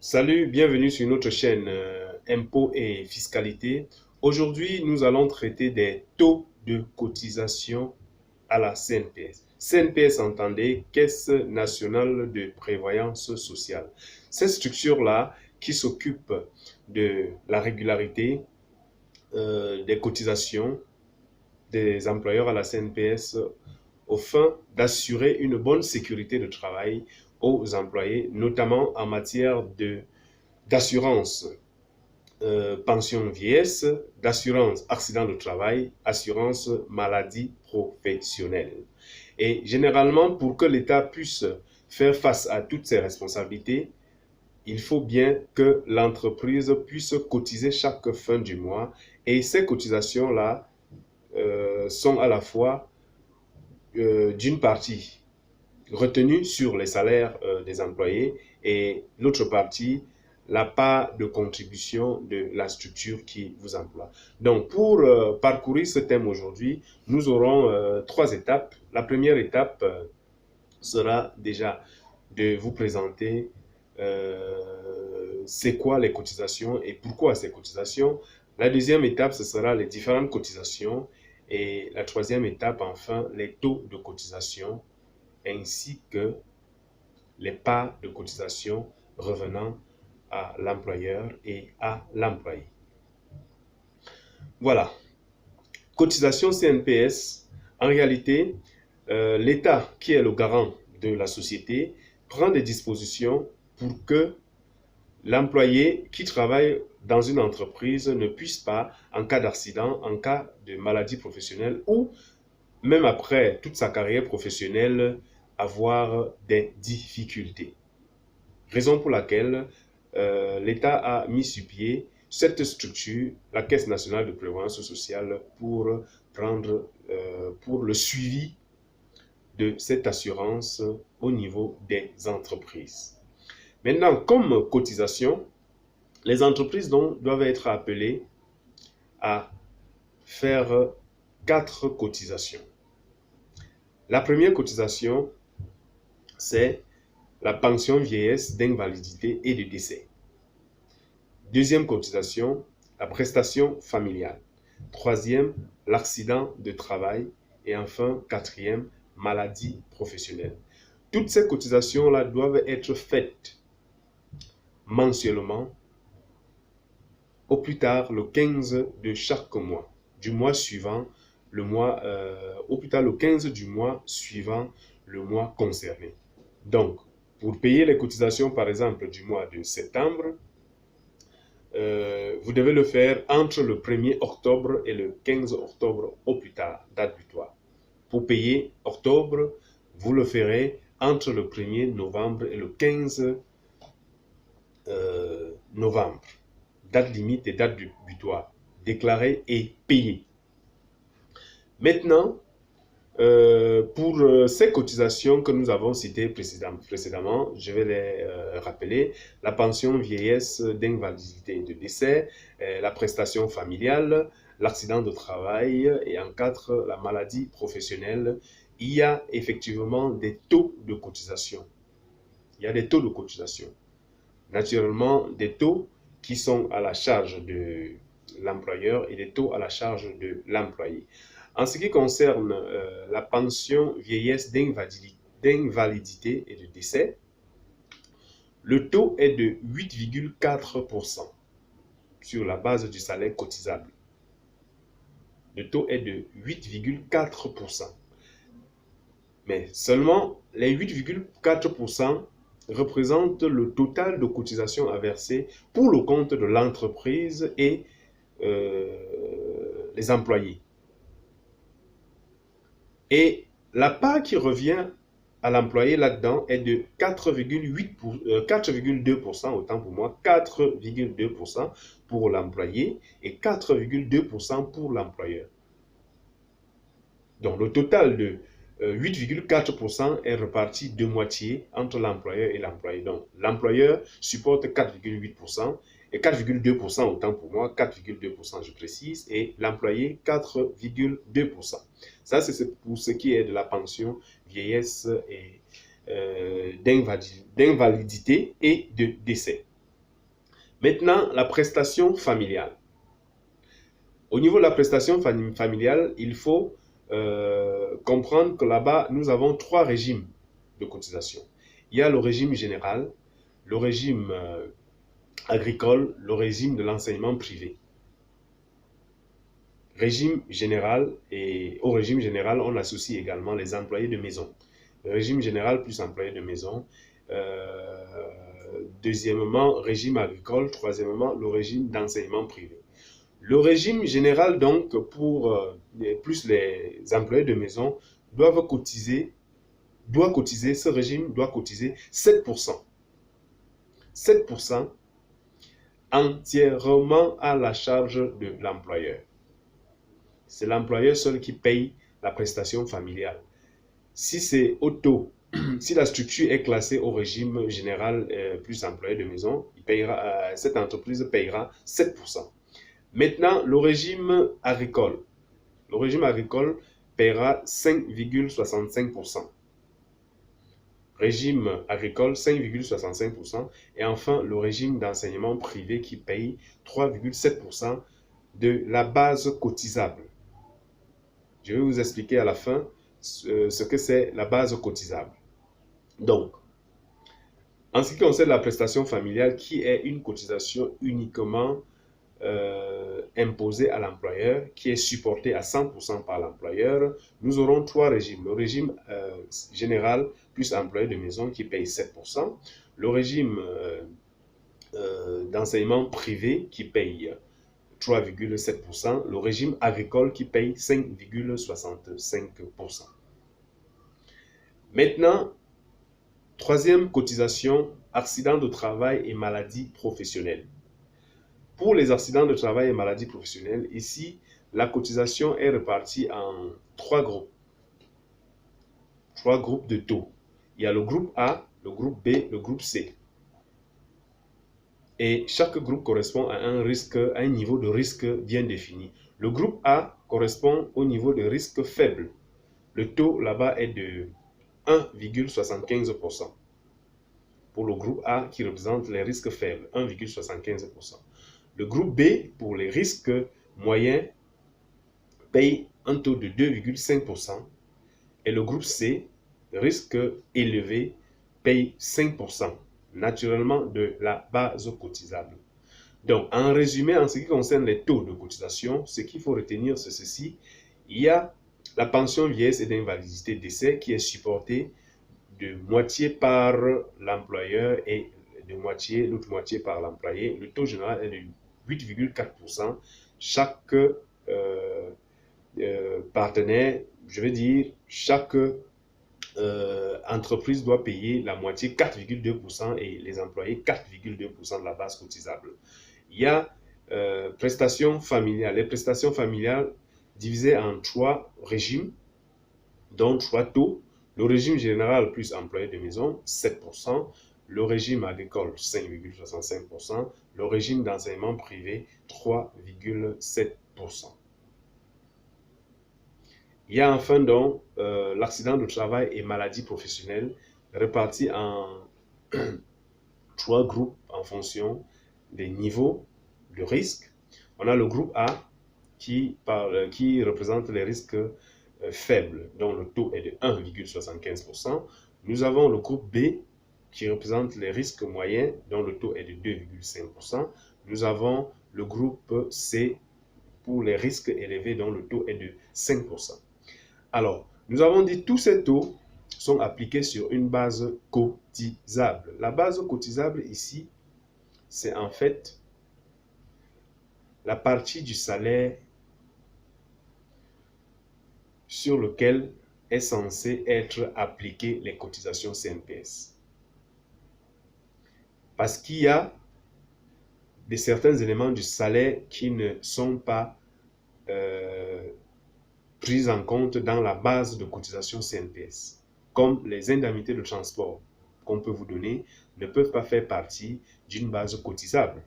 Salut, bienvenue sur notre chaîne Impôts et Fiscalité. Aujourd'hui, nous allons traiter des taux de cotisation à la CNPS. CNPS, entendez, Caisse nationale de prévoyance sociale. Cette structure-là qui s'occupe de la régularité des cotisations des employeurs à la CNPS au fin d'assurer une bonne sécurité de travail aux employés, notamment en matière d'assurance pension vieillesse, d'assurance accident de travail, assurance maladie professionnelle. Et généralement, pour que l'État puisse faire face à toutes ces responsabilités, il faut bien que l'entreprise puisse cotiser chaque fin du mois. Et ces cotisations-là sont à la fois d'une partie retenue sur les salaires des employés et l'autre partie, la part de contribution de la structure qui vous emploie. Donc, pour parcourir ce thème aujourd'hui, nous aurons trois étapes. La première étape sera déjà de vous présenter c'est quoi les cotisations et pourquoi ces cotisations. La deuxième étape, ce sera les différentes cotisations. Et la troisième étape, enfin, les taux de cotisation ainsi que les parts de cotisation revenant à l'employeur et à l'employé. Voilà. Cotisation CNPS, en réalité, l'État, qui est le garant de la société, prend des dispositions pour que l'employé qui travaille dans une entreprise ne puisse pas, en cas d'accident, en cas de maladie professionnelle ou même après toute sa carrière professionnelle, avoir des difficultés. Raison pour laquelle l'État a mis sur pied cette structure, la Caisse nationale de prévoyance sociale, pour le suivi de cette assurance au niveau des entreprises. Maintenant, comme cotisation, les entreprises doivent être appelées à faire 4 cotisations. La première cotisation, c'est la pension vieillesse, d'invalidité et de décès. Deuxième cotisation, la prestation familiale. Troisième, l'accident de travail. Et enfin, quatrième, maladie professionnelle. Toutes ces cotisations-là doivent être faites mensuellement, au plus tard le 15 de chaque mois, du mois suivant, au plus tard le 15 du mois suivant le mois concerné. Donc, pour payer les cotisations, par exemple, du mois de septembre, vous devez le faire entre le 1er octobre et le 15 octobre au plus tard, date butoir. Pour payer octobre, vous le ferez entre le 1er novembre et le 15 novembre. Date limite et date butoir. Déclaré et payé. Maintenant, pour ces cotisations que nous avons citées précédemment, je vais les rappeler. La pension vieillesse, d'invalidité et de décès, la prestation familiale, l'accident de travail et en 4, la maladie professionnelle. Il y a effectivement des taux de cotisation. Il y a des taux de cotisation. Naturellement, des taux qui sont à la charge de l'employeur et des taux à la charge de l'employé. En ce qui concerne la pension vieillesse, d'invalidité et de décès, le taux est de 8,4% sur la base du salaire cotisable. Le taux est de 8,4%. Mais seulement les 8,4% représentent le total de cotisations à verser pour le compte de l'entreprise et les employés. Et la part qui revient à l'employé là-dedans est de 4,2%, autant pour moi, 4,2% pour l'employé et 4,2% pour l'employeur. Donc le total de 8,4% est reparti de moitié entre l'employeur et l'employé. Donc l'employeur supporte 4,8% et 4,2% autant pour moi, 4,2% je précise, et l'employé 4,2%. Ça, c'est pour ce qui est de la pension vieillesse et d'invalidité et de décès. Maintenant, la prestation familiale. Au niveau de la prestation familiale, il faut comprendre que là-bas, nous avons 3 régimes de cotisation. Il y a le régime général, le régime agricole, le régime de l'enseignement privé. Régime général, et au régime général, on associe également les employés de maison. Le régime général plus employés de maison. Deuxièmement, régime agricole. Troisièmement, le régime d'enseignement privé. Le régime général, donc, pour plus les employés de maison, doit cotiser, ce régime doit cotiser 7%. 7% entièrement à la charge de l'employeur. C'est l'employeur seul qui paye la prestation familiale. Si c'est au taux, si la structure est classée au régime général plus employé de maison, cette entreprise payera 7%. Maintenant, le régime agricole. Le régime agricole paiera 5,65%. Régime agricole, 5,65%. Et enfin, le régime d'enseignement privé qui paye 3,7% de la base cotisable. Je vais vous expliquer à la fin ce que c'est la base cotisable. Donc, en ce qui concerne la prestation familiale, qui est une cotisation uniquement imposée à l'employeur, qui est supportée à 100% par l'employeur, nous aurons 3 régimes. Le régime général plus employé de maison qui paye 7%, le régime d'enseignement privé qui paye 3,7%, le régime agricole qui paye 5,65%. Maintenant, troisième cotisation, accident de travail et maladies professionnelles. Pour les accidents de travail et maladies professionnelles, ici, la cotisation est répartie en 3 groupes. 3 groupes de taux. Il y a le groupe A, le groupe B, le groupe C. Et chaque groupe correspond à un niveau de risque bien défini. Le groupe A correspond au niveau de risque faible. Le taux là-bas est de 1,75%. Pour le groupe A qui représente les risques faibles, 1,75%. Le groupe B, pour les risques moyens, paye un taux de 2,5%. Et le groupe C, risque élevé, paye 5%, naturellement de la base cotisable. Donc, en résumé, en ce qui concerne les taux de cotisation, ce qu'il faut retenir, c'est ceci. Il y a la pension vieillesse et d'invalidité décès qui est supportée de moitié par l'employeur et de l'autre moitié par l'employé. Le taux général est de 8,4%. Chaque partenaire, je veux dire, chaque entreprise doit payer la moitié, 4,2%, et les employés 4,2% de la base cotisable. Il y a prestations familiales. Les prestations familiales divisées en 3 régimes, dont 3 taux. Le régime général plus employé de maison, 7%. Le régime agricole, 5,65%. Le régime d'enseignement privé, 3,7%. Il y a enfin donc l'accident de travail et maladie professionnelle répartis en 3 groupes en fonction des niveaux de risque. On a le groupe A qui représente les risques faibles, dont le taux est de 1,75%. Nous avons le groupe B qui représente les risques moyens, dont le taux est de 2,5%. Nous avons le groupe C pour les risques élevés, dont le taux est de 5%. Alors, nous avons dit que tous ces taux sont appliqués sur une base cotisable. La base cotisable ici, c'est en fait la partie du salaire sur lequel est censé être appliquées les cotisations CNPS. Parce qu'il y a certains éléments du salaire qui ne sont pas pris en compte dans la base de cotisation CNPS, comme les indemnités de transport qu'on peut vous donner ne peuvent pas faire partie d'une base cotisable.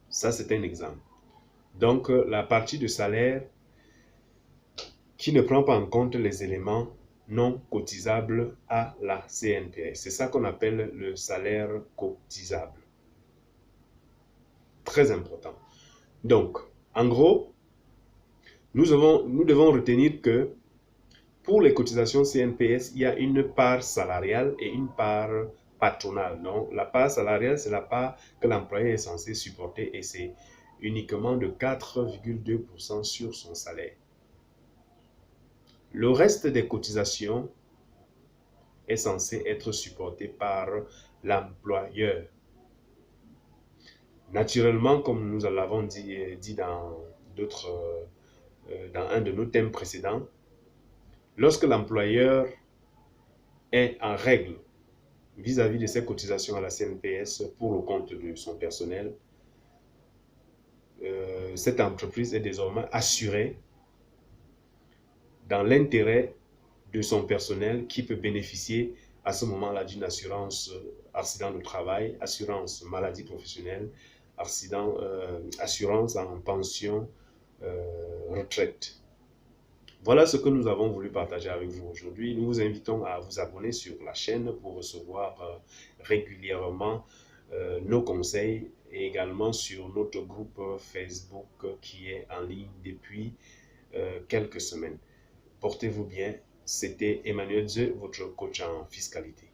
Ça, c'est un exemple. Donc, la partie de salaire qui ne prend pas en compte les éléments non cotisables à la CNPS. C'est ça qu'on appelle le salaire cotisable. Très important. Donc, en gros, nous devons retenir que pour les cotisations CNPS, il y a une part salariale et une part patronale. Donc, la part salariale, c'est la part que l'employé est censé supporter et c'est uniquement de 4,2% sur son salaire. Le reste des cotisations est censé être supporté par l'employeur. Naturellement, comme nous l'avons dit dans un de nos thèmes précédents, lorsque l'employeur est en règle vis-à-vis de ses cotisations à la CNPS pour le compte de son personnel, cette entreprise est désormais assurée dans l'intérêt de son personnel qui peut bénéficier à ce moment-là d'une assurance accident de travail, assurance maladie professionnelle, assurance en pension, retraite. Voilà ce que nous avons voulu partager avec vous aujourd'hui. Nous vous invitons à vous abonner sur la chaîne pour recevoir régulièrement nos conseils et également sur notre groupe Facebook qui est en ligne depuis quelques semaines. Portez-vous bien. C'était Emmanuel Zeu, votre coach en fiscalité.